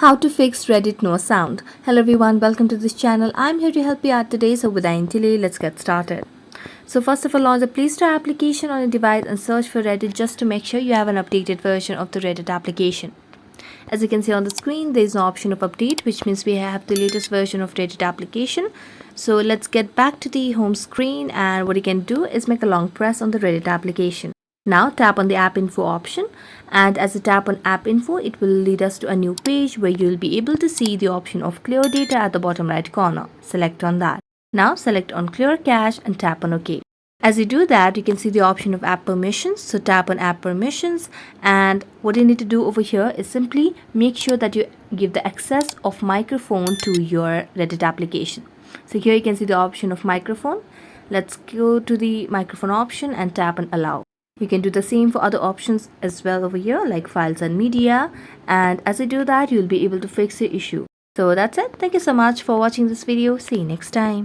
How to fix Reddit no sound. Hello everyone, welcome to this channel. I'm here to help you out today, so without any delay, let's get started. So first of all, launch the Play Store application on your device and search for Reddit just to make sure you have an updated version of the Reddit application. As you can see on the screen, there is no option of update, which means we have the latest version of Reddit application. So let's get back to the home screen, and what you can do is make a long press on the Reddit application. Now tap on the app info option, and as you tap on app info, it will lead us to a new page where you will be able to see the option of clear data at the bottom right corner. Select on that. Now select on clear cache and tap on OK. As you do that, you can see the option of app permissions. So tap on app permissions, and what you need to do over here is simply make sure that you give the access of microphone to your Reddit application. So here you can see the option of microphone. Let's go to the microphone option and tap on allow. You can do the same for other options as well over here, like files and media, and as you do that, you'll be able to fix your issue. So that's it. Thank you so much for watching this video. See you next time.